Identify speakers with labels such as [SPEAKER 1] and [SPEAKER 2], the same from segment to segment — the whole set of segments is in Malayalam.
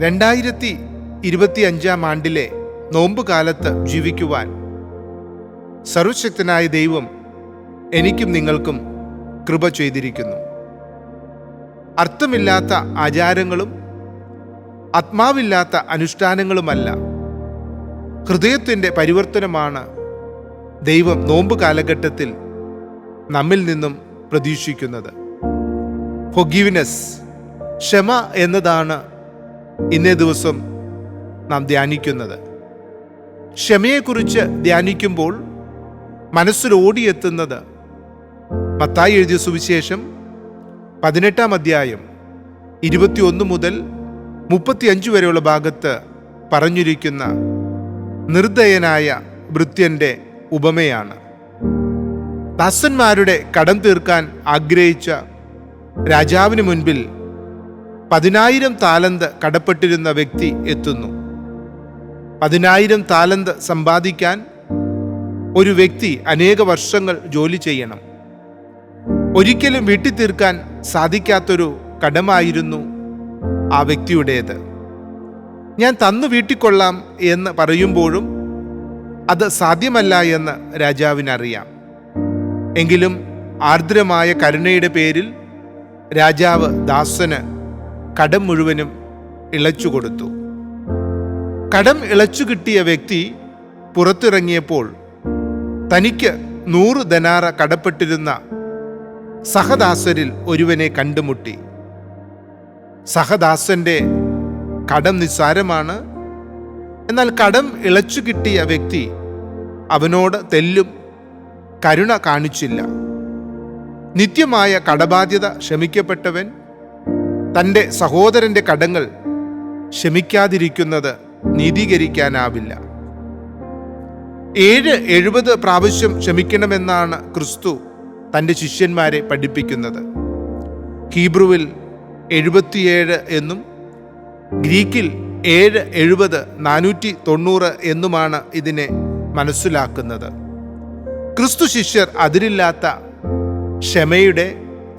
[SPEAKER 1] 2025 നോമ്പ് കാലത്ത് ജീവിക്കുവാൻ സർവശക്തനായ ദൈവം എനിക്കും നിങ്ങൾക്കും കൃപ ചെയ്തിരിക്കുന്നു. അർത്ഥമില്ലാത്ത ആചാരങ്ങളും ആത്മാവില്ലാത്ത അനുഷ്ഠാനങ്ങളുമല്ല, ഹൃദയത്തിൻ്റെ പരിവർത്തനമാണ് ദൈവം നോമ്പ് കാലഘട്ടത്തിൽ നമ്മിൽ നിന്നും പ്രതീക്ഷിക്കുന്നത്. ഫൊർഗീവ്നെസ്, ക്ഷമ എന്നതാണ് ഇന്നേ ദിവസം നാം ധ്യാനിക്കുന്നത്. ക്ഷമയെക്കുറിച്ച് ധ്യാനിക്കുമ്പോൾ മനസ്സിൽ ഓടിയെത്തുന്നത് മത്തായി എഴുതിയ സുവിശേഷം 18 അധ്യായം 21 മുതൽ 35 വരെയുള്ള ഭാഗത്ത് പറഞ്ഞിരിക്കുന്ന നിർദ്ദയനായ ഭൃത്യന്റെ ഉപമയാണ്. ദാസന്മാരുടെ കടം തീർക്കാൻ ആഗ്രഹിച്ച രാജാവിന് മുൻപിൽ 10,000 താലന്ത് കടപ്പെട്ടിരുന്ന വ്യക്തി എത്തുന്നു. 10,000 താലന്ത് സമ്പാദിക്കാൻ ഒരു വ്യക്തി അനേക വർഷങ്ങൾ ജോലി ചെയ്യണം. ഒരിക്കലും വീട്ടിൽ തീർക്കാൻ സാധിക്കാത്തൊരു കടമായിരുന്നു ആ വ്യക്തിയുടേത്. ഞാൻ തന്നു വീട്ടിക്കൊള്ളാം എന്ന് പറയുമ്പോഴും അത് സാധ്യമല്ല എന്ന് രാജാവിനറിയാം. എങ്കിലും ആർദ്രമായ കരുണയുടെ പേരിൽ രാജാവ് ദാസന് കടം മുഴുവനും ഇളച്ചു കൊടുത്തു. കടം ഇളച്ചു കിട്ടിയ വ്യക്തി പുറത്തിറങ്ങിയപ്പോൾ തനിക്ക് 100 ധനാറ കടപ്പെട്ടിരുന്ന സഹദാസരിൽ ഒരുവനെ കണ്ടുമുട്ടി. സഹദാസന്റെ കടം നിസ്സാരമാണ്. എന്നാൽ കടം ഇളച്ചു കിട്ടിയ വ്യക്തി അവനോട് തെല്ലും കരുണ കാണിച്ചില്ല. നിത്യമായ കടബാധ്യത ക്ഷമിക്കപ്പെട്ടവൻ തൻ്റെ സഹോദരൻ്റെ കടങ്ങൾ ക്ഷമിക്കാതിരിക്കുന്നത് നീതീകരിക്കാനാവില്ല. 70 പ്രാവശ്യം ക്ഷമിക്കണമെന്നാണ് ക്രിസ്തു തൻ്റെ ശിഷ്യന്മാരെ പഠിപ്പിക്കുന്നത്. ഹീബ്രുവിൽ 77 എന്നും ഗ്രീക്കിൽ 770 490 എന്നുമാണ് ഇതിനെ മനസ്സിലാക്കുന്നത്. ക്രിസ്തു ശിഷ്യർ അതിരില്ലാത്ത ക്ഷമയുടെ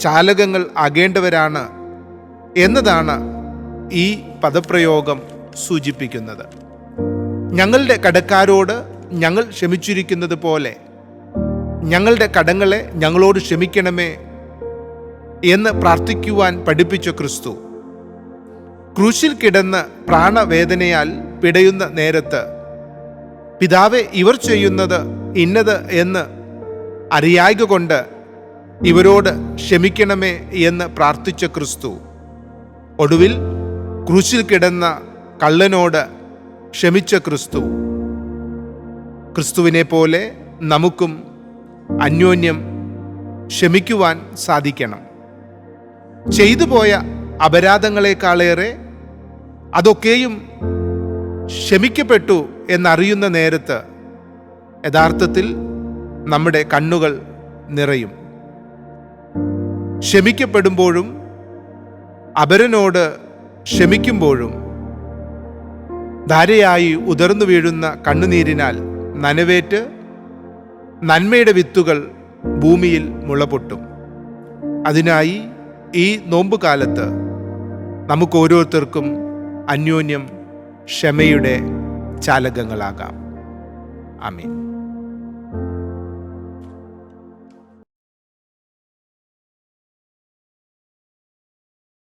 [SPEAKER 1] ചാലകങ്ങൾ ആകേണ്ടവരാണ് എന്നതാണ് ഈ പദപ്രയോഗം സൂചിപ്പിക്കുന്നത്. ഞങ്ങളുടെ കടക്കാരോട് ഞങ്ങൾ ക്ഷമിച്ചിരിക്കുന്നത് പോലെ ഞങ്ങളുടെ കടങ്ങളെ ഞങ്ങളോട് ക്ഷമിക്കണമേ എന്ന് പ്രാർത്ഥിക്കുവാൻ പഠിപ്പിച്ച ക്രിസ്തു ക്രൂശിൽ കിടന്ന് പ്രാണവേദനയാൽ പിടയുന്ന നേരത്ത് പിതാവേ, ഇവർ ചെയ്യുന്നത് ഇന്നത് എന്ന് അറിയായ്ക കൊണ്ട് ഇവരോട് ക്ഷമിക്കണമേ എന്ന് പ്രാർത്ഥിച്ച ക്രിസ്തു ഒടുവിൽ ക്രൂശിൽ കിടന്ന കള്ളനോട് ക്ഷമിച്ച ക്രിസ്തുവിനെ പോലെ നമുക്കും അന്യോന്യം ക്ഷമിക്കുവാൻ സാധിക്കണം. ചെയ്തു പോയ അപരാധങ്ങളെക്കാളേറെ അതൊക്കെയും ക്ഷമിക്കപ്പെട്ടു എന്നറിയുന്ന നേരത്ത് യഥാർത്ഥത്തിൽ നമ്മുടെ കണ്ണുകൾ നിറയും. ക്ഷമിക്കപ്പെടുമ്പോഴും അപരനോട് ക്ഷമിക്കുമ്പോഴും ധാരയായി ഉതിർന്നു വീഴുന്ന കണ്ണുനീരിനാൽ നനവേറ്റ് നന്മയുടെ വിത്തുകൾ ഭൂമിയിൽ മുളപൊട്ടും. അതിനായി ഈ നോമ്പ് കാലത്ത് നമുക്ക് ഓരോരുത്തർക്കും അന്യോന്യം ക്ഷമയുടെ ചാലകങ്ങളാകാം. ആമേൻ.